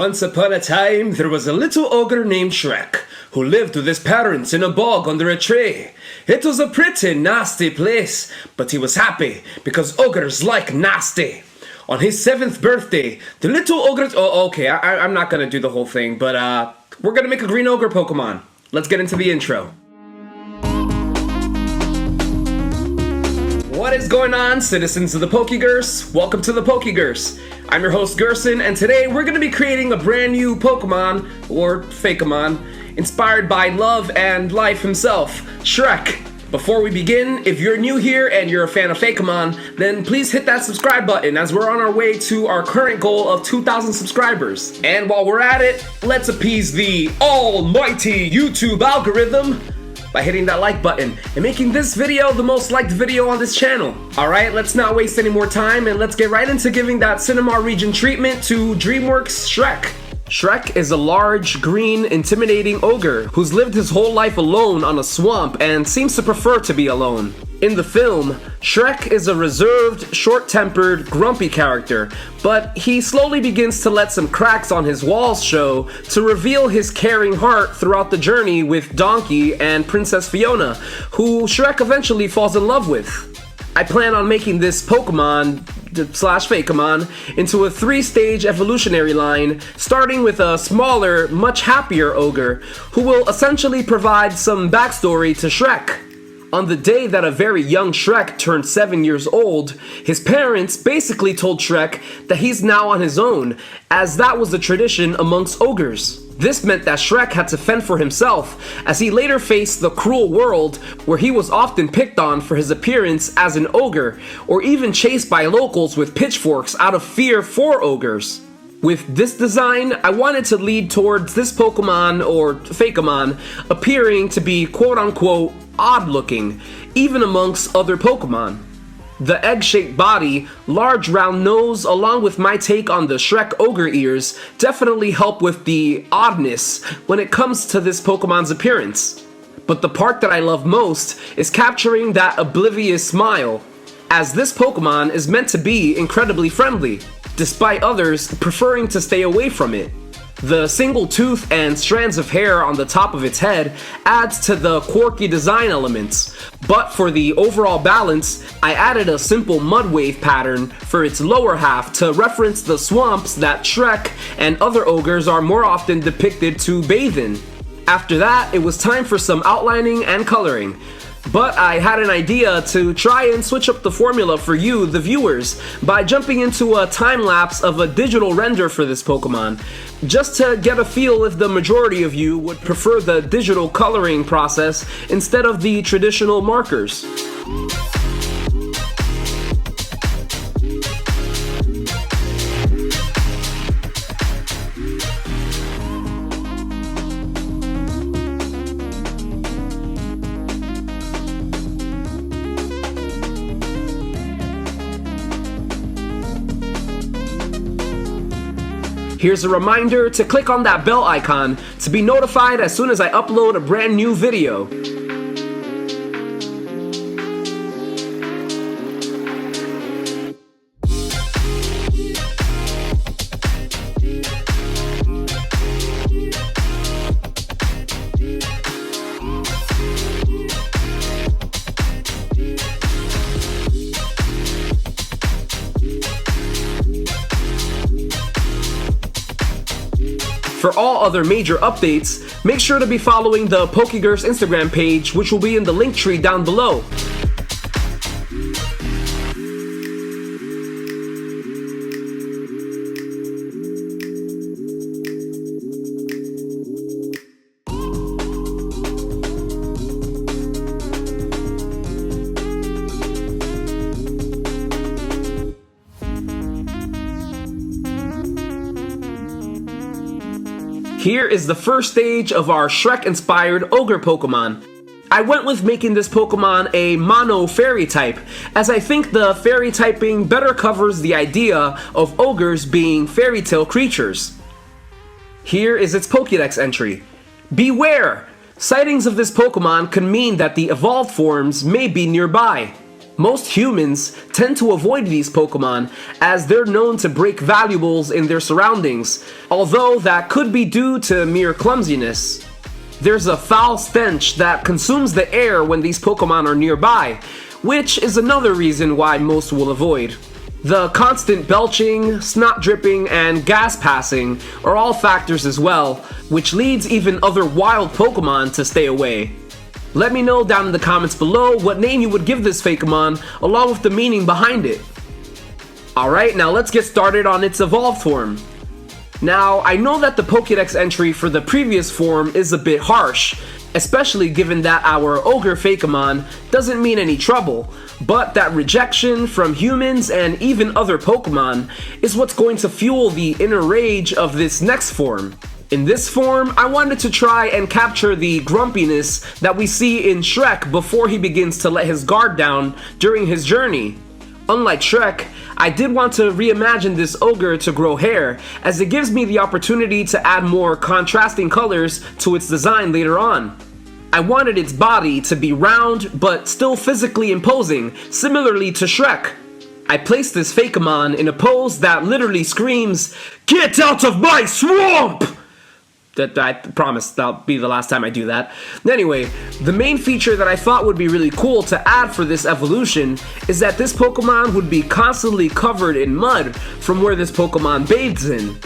Once upon a time, there was a little ogre named Shrek, who lived with his parents in a bog under a tree. It was a pretty nasty place, but he was happy, because ogres like nasty. On his 7th birthday, the little ogre... Oh, okay, I'm not gonna do the whole thing, but we're gonna make a green ogre Pokemon. Let's get into the intro. What is going on, citizens of the Pokegerse? Welcome to the Pokegerse. I'm your host, Gerson, and today we're going to be creating a brand new Pokemon, or Fakemon, inspired by love and life himself, Shrek. Before we begin, if you're new here and you're a fan of Fakemon, then please hit that subscribe button as we're on our way to our current goal of 2,000 subscribers. And while we're at it, let's appease the almighty YouTube algorithm by hitting that like button and making this video the most liked video on this channel. Alright, let's not waste any more time and let's get right into giving that Cinemar region treatment to DreamWorks Shrek. Shrek is a large, green, intimidating ogre who's lived his whole life alone on a swamp and seems to prefer to be alone. In the film, Shrek is a reserved, short-tempered, grumpy character, but he slowly begins to let some cracks on his walls show to reveal his caring heart throughout the journey with Donkey and Princess Fiona, who Shrek eventually falls in love with. I plan on making this Pokemon slash Fakemon into a 3-stage evolutionary line, starting with a smaller, much happier ogre, who will essentially provide some backstory to Shrek. On the day that a very young Shrek turned 7 years old, his parents basically told Shrek that he's now on his own, as that was the tradition amongst ogres. This meant that Shrek had to fend for himself, as he later faced the cruel world where he was often picked on for his appearance as an ogre, or even chased by locals with pitchforks out of fear for ogres. With this design, I wanted to lead towards this Pokemon, or Fakemon, appearing to be quote-unquote odd-looking, even amongst other Pokemon. The egg-shaped body, large round nose, along with my take on the Shrek ogre ears, definitely help with the oddness when it comes to this Pokemon's appearance. But the part that I love most is capturing that oblivious smile, as this Pokemon is meant to be incredibly friendly, despite others preferring to stay away from it. The single tooth and strands of hair on the top of its head adds to the quirky design elements, but for the overall balance, I added a simple mud wave pattern for its lower half to reference the swamps that Shrek and other ogres are more often depicted to bathe in. After that, it was time for some outlining and coloring. But I had an idea to try and switch up the formula for you, the viewers, by jumping into a time-lapse of a digital render for this Pokemon, just to get a feel if the majority of you would prefer the digital coloring process instead of the traditional markers. Here's a reminder to click on that bell icon to be notified as soon as I upload a brand new video. For all other major updates, make sure to be following the Pokegerse Instagram page, which will be in the link tree down below. Here is the first stage of our Shrek-inspired Ogre Pokemon. I went with making this Pokemon a mono fairy type, as I think the fairy typing better covers the idea of ogres being fairy tale creatures. Here is its Pokédex entry. Beware! Sightings of this Pokemon could mean that the evolved forms may be nearby. Most humans tend to avoid these Pokemon as they're known to break valuables in their surroundings, although that could be due to mere clumsiness. There's a foul stench that consumes the air when these Pokemon are nearby, which is another reason why most will avoid. The constant belching, snot dripping, and gas passing are all factors as well, which leads even other wild Pokemon to stay away. Let me know down in the comments below what name you would give this Fakemon, along with the meaning behind it. Alright, now let's get started on its evolved form. Now, I know that the Pokédex entry for the previous form is a bit harsh, especially given that our Ogre Fakemon doesn't mean any trouble, but that rejection from humans and even other Pokemon is what's going to fuel the inner rage of this next form. In this form, I wanted to try and capture the grumpiness that we see in Shrek before he begins to let his guard down during his journey. Unlike Shrek, I did want to reimagine this ogre to grow hair, as it gives me the opportunity to add more contrasting colors to its design later on. I wanted its body to be round, but still physically imposing, similarly to Shrek. I placed this Fakemon in a pose that literally screams, "Get out of my swamp!" I promise that'll be the last time I do that. Anyway, the main feature that I thought would be really cool to add for this evolution is that this Pokemon would be constantly covered in mud from where this Pokemon bathes in.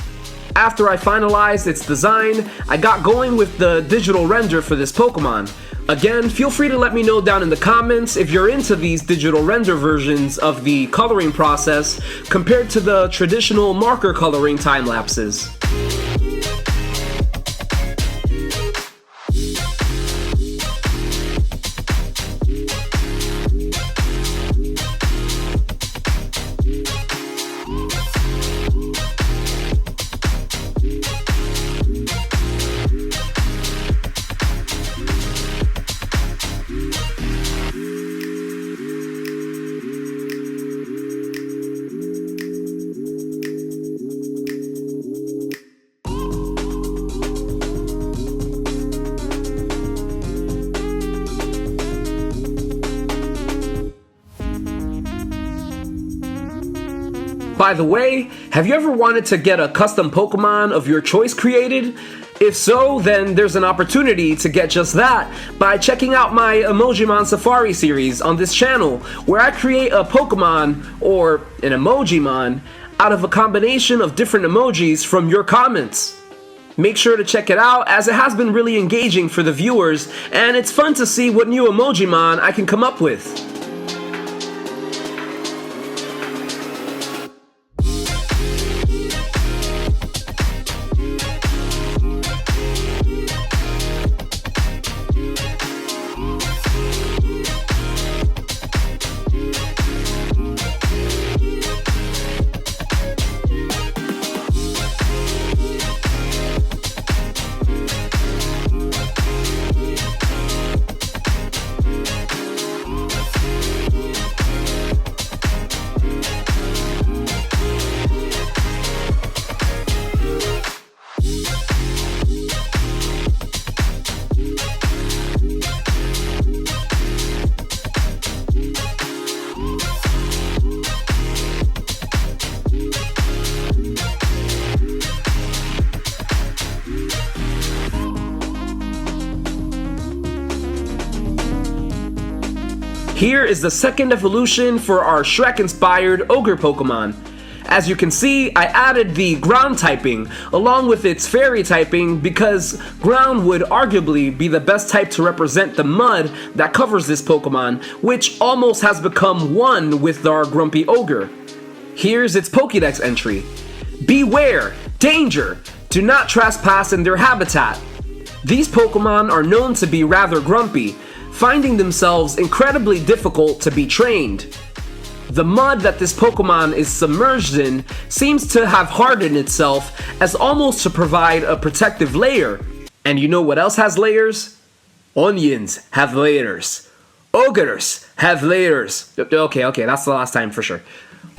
After I finalized its design, I got going with the digital render for this Pokemon. Again, feel free to let me know down in the comments if you're into these digital render versions of the coloring process compared to the traditional marker coloring time lapses. By the way, have you ever wanted to get a custom Pokemon of your choice created? If so, then there's an opportunity to get just that by checking out my Emojimon Safari series on this channel, where I create a Pokemon, or an Emojimon, out of a combination of different emojis from your comments. Make sure to check it out, as it has been really engaging for the viewers, and it's fun to see what new Emojimon I can come up with. Here is the second evolution for our Shrek-inspired Ogre Pokemon. As you can see, I added the ground typing along with its fairy typing because ground would arguably be the best type to represent the mud that covers this Pokemon, which almost has become one with our grumpy ogre. Here's its Pokédex entry. Beware! Danger! Do not trespass in their habitat. These Pokemon are known to be rather grumpy, finding themselves incredibly difficult to be trained. The mud that this Pokemon is submerged in seems to have hardened itself as almost to provide a protective layer. And you know what else has layers? Onions have layers. Ogres have layers. Okay, that's the last time for sure.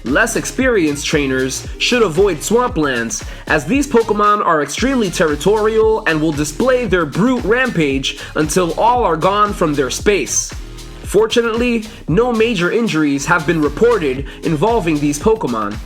Less experienced trainers should avoid swamplands, as these Pokemon are extremely territorial and will display their brute rampage until all are gone from their space. Fortunately, no major injuries have been reported involving these Pokemon.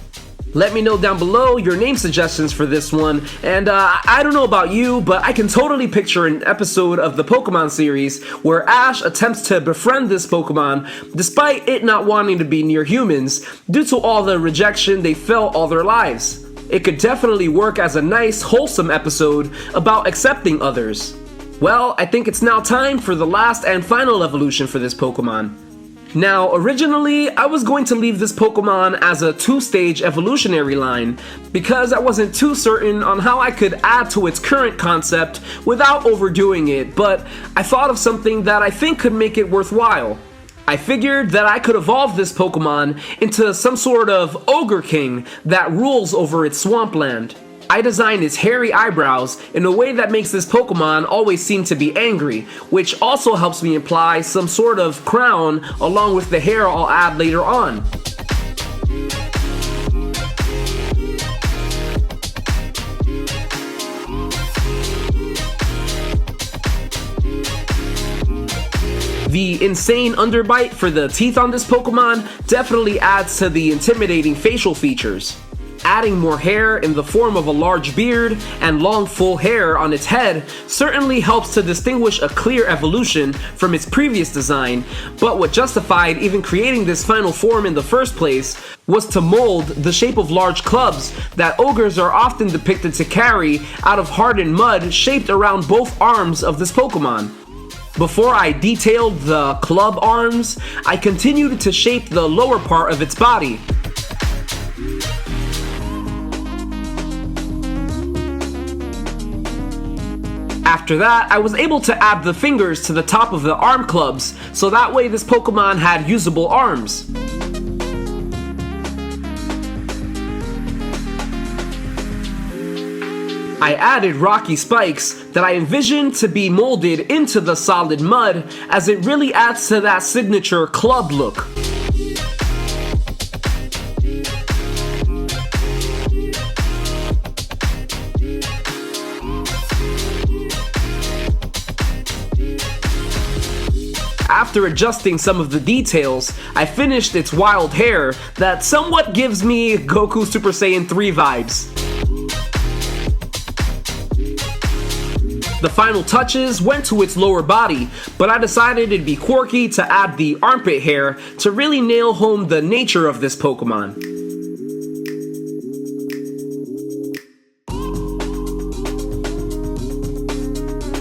Let me know down below your name suggestions for this one, and I don't know about you, but I can totally picture an episode of the Pokemon series where Ash attempts to befriend this Pokemon despite it not wanting to be near humans due to all the rejection they felt all their lives. It could definitely work as a nice, wholesome episode about accepting others. Well, I think it's now time for the last and final evolution for this Pokemon. Now, originally, I was going to leave this Pokemon as a 2-stage evolutionary line because I wasn't too certain on how I could add to its current concept without overdoing it, but I thought of something that I think could make it worthwhile. I figured that I could evolve this Pokemon into some sort of Ogre King that rules over its swampland. I designed its hairy eyebrows in a way that makes this Pokemon always seem to be angry, which also helps me imply some sort of crown along with the hair I'll add later on. The insane underbite for the teeth on this Pokemon definitely adds to the intimidating facial features. Adding more hair in the form of a large beard and long full hair on its head certainly helps to distinguish a clear evolution from its previous design, but what justified even creating this final form in the first place was to mold the shape of large clubs that ogres are often depicted to carry out of hardened mud shaped around both arms of this Pokemon. Before I detailed the club arms, I continued to shape the lower part of its body. After that, I was able to add the fingers to the top of the arm clubs, so that way this Pokemon had usable arms. I added rocky spikes that I envisioned to be molded into the solid mud, as it really adds to that signature club look. After adjusting some of the details, I finished its wild hair that somewhat gives me Goku Super Saiyan 3 vibes. The final touches went to its lower body, but I decided it'd be quirky to add the armpit hair to really nail home the nature of this Pokemon.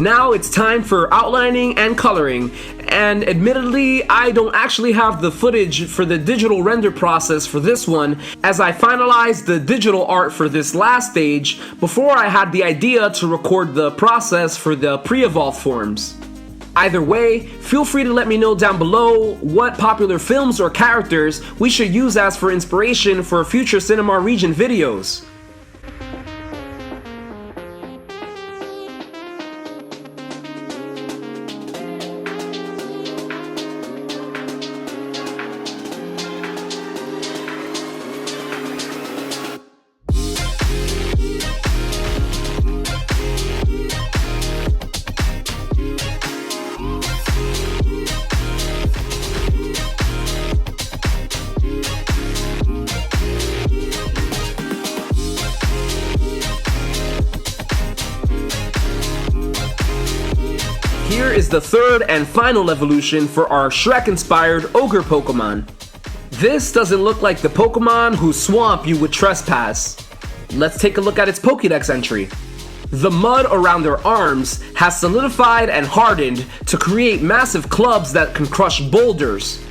Now it's time for outlining and coloring, and admittedly, I don't actually have the footage for the digital render process for this one, as I finalized the digital art for this last stage before I had the idea to record the process for the pre-evolved forms. Either way, feel free to let me know down below what popular films or characters we should use as for inspiration for future Cinemar region videos. Here is the third and final evolution for our Shrek-inspired Ogre Pokemon. This doesn't look like the Pokemon whose swamp you would trespass. Let's take a look at its Pokédex entry. The mud around their arms has solidified and hardened to create massive clubs that can crush boulders.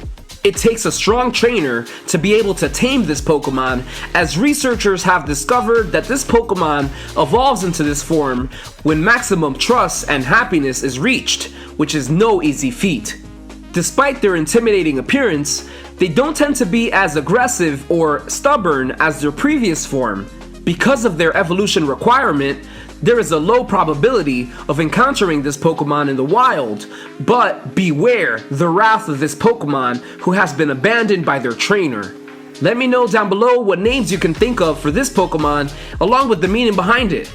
It takes a strong trainer to be able to tame this Pokemon, as researchers have discovered that this Pokemon evolves into this form when maximum trust and happiness is reached, which is no easy feat. Despite their intimidating appearance, they don't tend to be as aggressive or stubborn as their previous form. Because of their evolution requirement, there is a low probability of encountering this Pokemon in the wild, but beware the wrath of this Pokemon who has been abandoned by their trainer. Let me know down below what names you can think of for this Pokemon, along with the meaning behind it.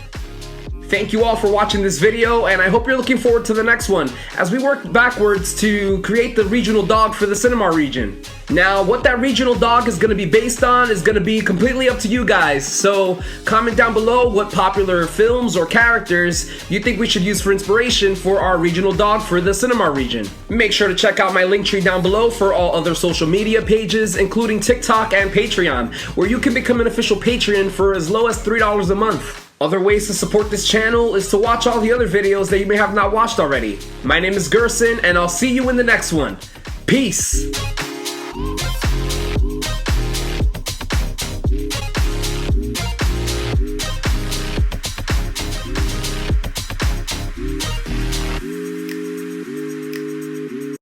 Thank you all for watching this video, and I hope you're looking forward to the next one, as we work backwards to create the regional dog for the Cinemar region. Now, what that regional dog is going to be based on is going to be completely up to you guys, so comment down below what popular films or characters you think we should use for inspiration for our regional dog for the Cinemar region. Make sure to check out my link tree down below for all other social media pages, including TikTok and Patreon, where you can become an official Patreon for as low as $3 a month. Other ways to support this channel is to watch all the other videos that you may have not watched already. My name is Gerson, and I'll see you in the next one. Peace!